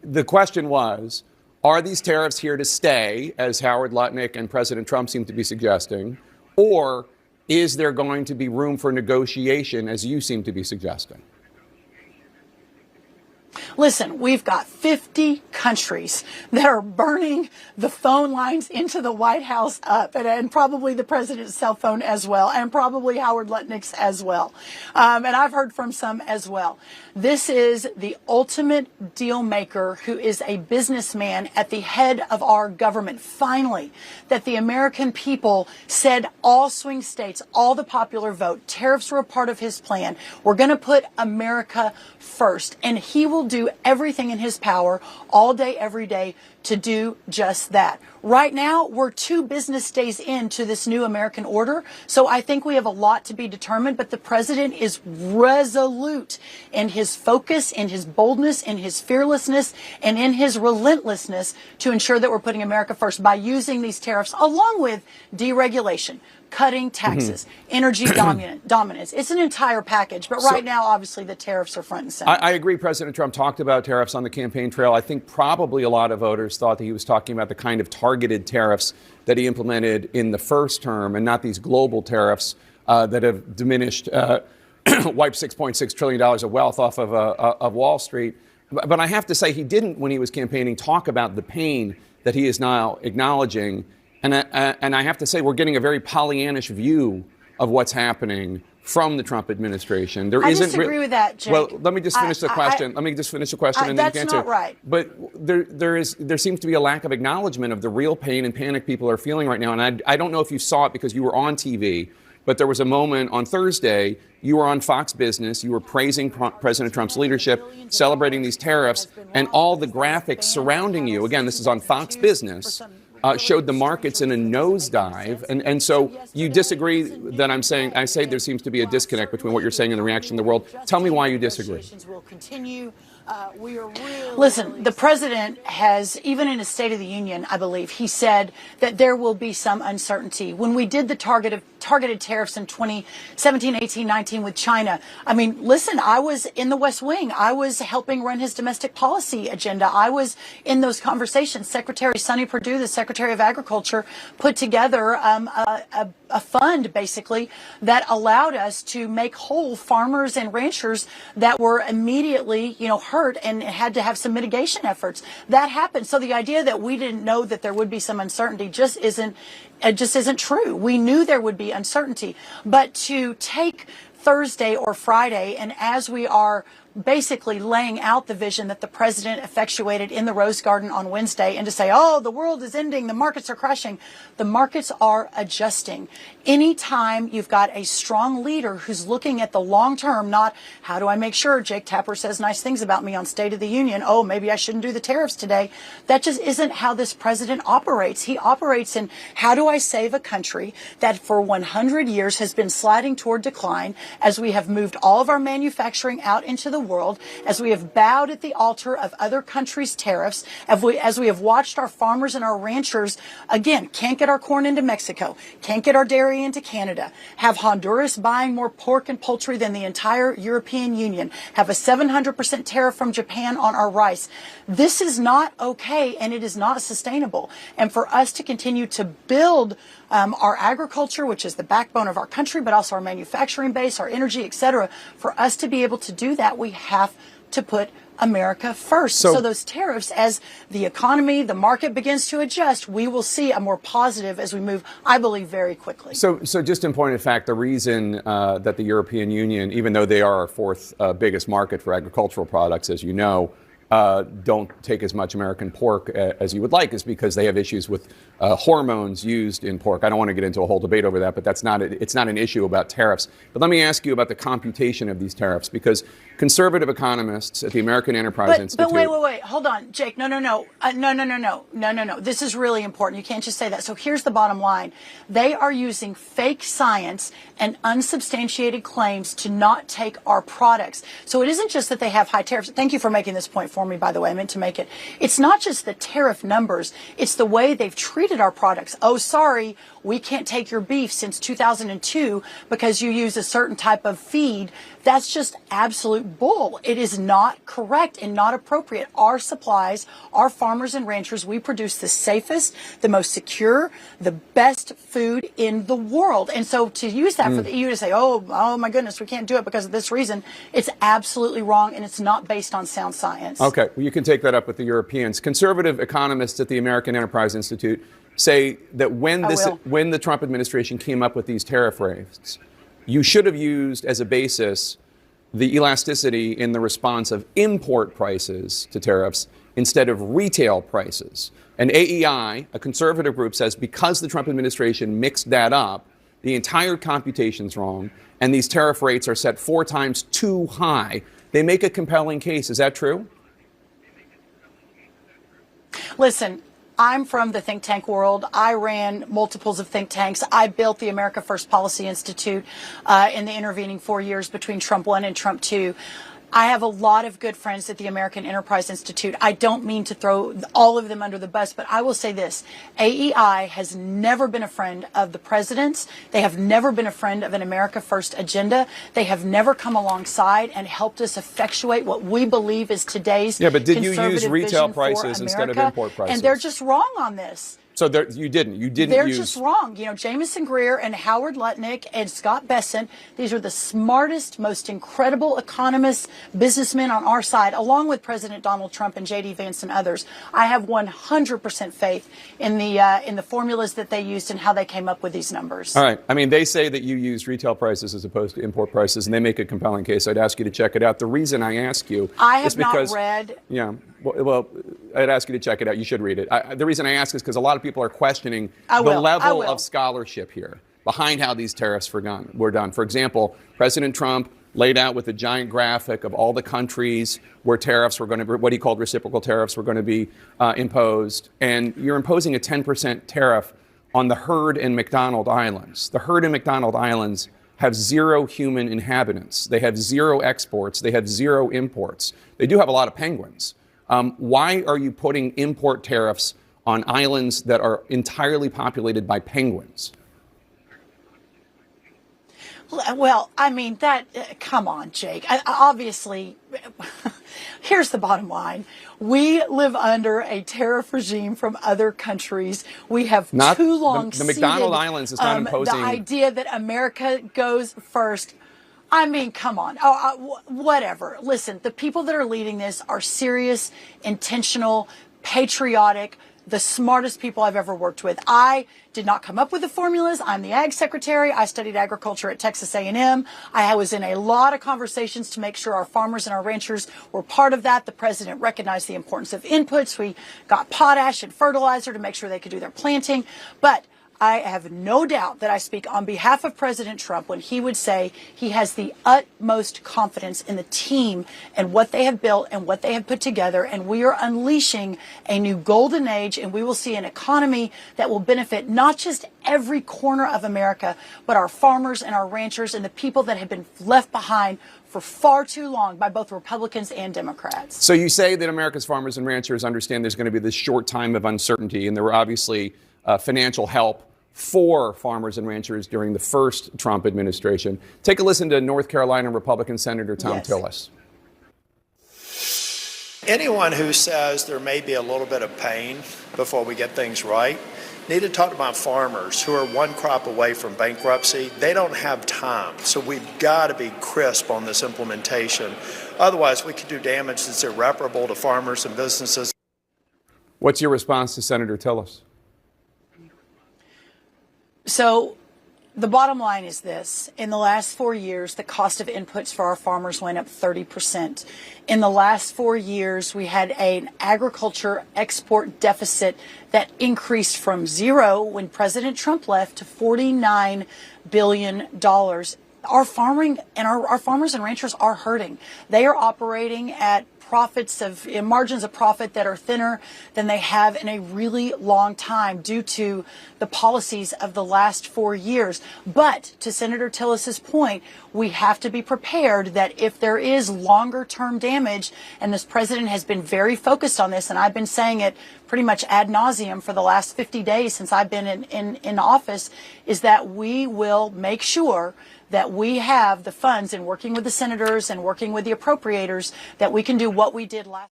The question was, are these tariffs here to stay, as Howard Lutnick and President Trump seem to be suggesting, or is there going to be room for negotiation, as you seem to be suggesting? Listen, we've got 50 countries that are burning the phone lines into the White House up, and probably the president's cell phone as well, and probably Howard Lutnick's as well. And I've heard from some as well. This is the ultimate deal maker who is a businessman at the head of our government. Finally, that the American people said all swing states, all the popular vote, tariffs were a part of his plan. We're going to put America first, and he will do everything in his power all day, every day to do just that. Right now, we're 2 business days into this new American order, so I think we have a lot to be determined, but the president is resolute in his focus, in his boldness, in his fearlessness, and in his relentlessness to ensure that we're putting America first by using these tariffs along with deregulation, cutting taxes, energy dominance. It's an entire package. But right now, obviously, the tariffs are front and center. I agree. President Trump talked about tariffs on the campaign trail. I think probably a lot of voters thought that he was talking about the kind of targeted tariffs that he implemented in the first term and not these global tariffs that have diminished, wiped $6.6 trillion of wealth off of Wall Street. But I have to say, he didn't, when he was campaigning, talk about the pain that he is now acknowledging. And I have to say, we're getting a very Pollyannish view of what's happening from the Trump administration. I disagree with that, Jake. Well, let me just finish the question. Let me just finish the question and then you can answer. That's not right. But there seems to be a lack of acknowledgement of the real pain and panic people are feeling right now. And I don't know if you saw it because you were on TV, but there was a moment on Thursday, you were on Fox Business, you were praising President Trump's leadership, celebrating these tariffs, and all the graphics surrounding you, again, this is on Fox Business, showed the markets in a nosedive. And so you disagree that I'm saying, I say there seems to be a disconnect between what you're saying and the reaction of the world. Tell me why you disagree. Listen, the president has, even in his State of the Union, I believe, he said that there will be some uncertainty. When we did the targeted tariffs in 2017, 18, 19 with China, I mean, listen, I was in the West Wing. I was helping run his domestic policy agenda. I was in those conversations. Secretary Sonny Perdue, the Secretary of Agriculture, put together a fund, basically, that allowed us to make whole farmers and ranchers that were immediately, hurt and had to have some mitigation efforts. That happened. So the idea that we didn't know that there would be some uncertainty just isn't true. We knew there would be uncertainty. But to take Thursday or Friday, and as we are basically laying out the vision that the president effectuated in the Rose Garden on Wednesday, and to say, oh, the world is ending, the markets are crashing. The markets are adjusting. Anytime you've got a strong leader who's looking at the long term, not how do I make sure Jake Tapper says nice things about me on State of the Union, oh, maybe I shouldn't do the tariffs today. That just isn't how this president operates. He operates in how do I save a country that for 100 years has been sliding toward decline as we have moved all of our manufacturing out into the world, as we have bowed at the altar of other countries' tariffs, as we have watched our farmers and our ranchers, again, can't get our corn into Mexico, can't get our dairy into Canada, have Honduras buying more pork and poultry than the entire European Union, have a 700% tariff from Japan on our rice. This is not okay, and it is not sustainable. And for us to continue to build our agriculture, which is the backbone of our country, but also our manufacturing base, our energy, et cetera, for us to be able to do that, we have to put America first. So those tariffs, as the economy, the market begins to adjust, we will see a more positive as we move, I believe, very quickly. So just in point of fact, the reason that the European Union, even though they are our fourth biggest market for agricultural products, as you know, don't take as much American pork as you would like is because they have issues with hormones used in pork. I don't want to get into a whole debate over that, but it's not an issue about tariffs. But let me ask you about the computation of these tariffs, because conservative economists at the American Enterprise Institute... But wait, hold on, Jake, no. This is really important. You can't just say that. So here's the bottom line. They are using fake science and unsubstantiated claims to not take our products. So it isn't just that they have high tariffs. Thank you for making this point for me, by the way. I meant to make it. It's not just the tariff numbers. It's the way they've treated our products. Oh, sorry, we can't take your beef since 2002 because you use a certain type of feed. That's just absolute bull. It is not correct and not appropriate. Our supplies, our farmers and ranchers, we produce the safest, the most secure, the best food in the world. And so to use that for the EU to say, oh my goodness, we can't do it because of this reason, it's absolutely wrong, and it's not based on sound science. Okay, well, you can take that up with the Europeans. Conservative economists at the American Enterprise Institute say that when the Trump administration came up with these tariff rates, you should have used as a basis the elasticity in the response of import prices to tariffs instead of retail prices. And AEI, a conservative group, says because the Trump administration mixed that up, the entire computation's wrong, and these tariff rates are set 4 times too high. They make a compelling case. Is that true? Listen, I'm from the think tank world. I ran multiples of think tanks. I built the America First Policy Institute in the intervening 4 years between Trump 1 and Trump 2. I have a lot of good friends at the American Enterprise Institute. I don't mean to throw all of them under the bus, but I will say this. AEI has never been a friend of the president's. They have never been a friend of an America First agenda. They have never come alongside and helped us effectuate what we believe is today's but did you conservative use retail vision prices for instead of America. import prices? And they're just wrong on this. So you didn't They're use... just wrong. You know, Jameson Greer and Howard Lutnick and Scott Bessent, these are the smartest, most incredible economists, businessmen on our side, along with President Donald Trump and J.D. Vance and others. I have 100% faith in the formulas that they used and how they came up with these numbers. All right. I mean, they say that you use retail prices as opposed to import prices, and they make a compelling case. I'd ask you to check it out. The reason I ask you is because... not read... Yeah. Well, I'd ask you to check it out. You should read it. The reason I ask is because a lot of people are questioning the level of scholarship here behind how these tariffs were done. For example, President Trump laid out with a giant graphic of all the countries where tariffs were going to be, what he called reciprocal tariffs, were going to be imposed. And you're imposing a 10% tariff on the herd in McDonald Islands. The herd in McDonald Islands have 0 human inhabitants. They have 0 exports. They have 0 imports. They do have a lot of penguins. Why are you putting import tariffs on islands that are entirely populated by penguins? Well, I mean, come on, Jake. Obviously, here's the bottom line. We live under a tariff regime from other countries. We have too long the McDonald Islands is not imposing... the idea that America goes first. I mean, come on. Whatever. Listen, the people that are leading this are serious, intentional, patriotic, the smartest people I've ever worked with. I did not come up with the formulas. I'm the ag secretary. I studied agriculture at Texas A&M. I was in a lot of conversations to make sure our farmers and our ranchers were part of that. The president recognized the importance of inputs. We got potash and fertilizer to make sure they could do their planting. But I have no doubt that I speak on behalf of President Trump when he would say he has the utmost confidence in the team and what they have built and what they have put together. And we are unleashing a new golden age, and we will see an economy that will benefit not just every corner of America, but our farmers and our ranchers and the people that have been left behind for far too long by both Republicans and Democrats. So you say that America's farmers and ranchers understand there's going to be this short time of uncertainty, and there were obviously financial help for farmers and ranchers during the first Trump administration. Take a listen to North Carolina Republican Senator Tom Tillis. Anyone who says there may be a little bit of pain before we get things right need to talk about farmers who are one crop away from bankruptcy. They don't have time, so we've got to be crisp on this implementation. Otherwise, we could do damage that's irreparable to farmers and businesses. What's your response to Senator Tillis? So the bottom line is this. In the last 4 years, the cost of inputs for our farmers went up 30%. In the last 4 years, we had an agriculture export deficit that increased from 0 when President Trump left to $49 billion. Our farming and our farmers and ranchers are hurting. They are operating at margins of profit that are thinner than they have in a really long time due to the policies of the last 4 years. But to Senator Tillis's point, we have to be prepared that if there is longer term damage, and this president has been very focused on this, and I've been saying it pretty much ad nauseum for the last 50 days since I've been in office, is that we will make sure that we have the funds in working with the senators and working with the appropriators that we can do what we did last.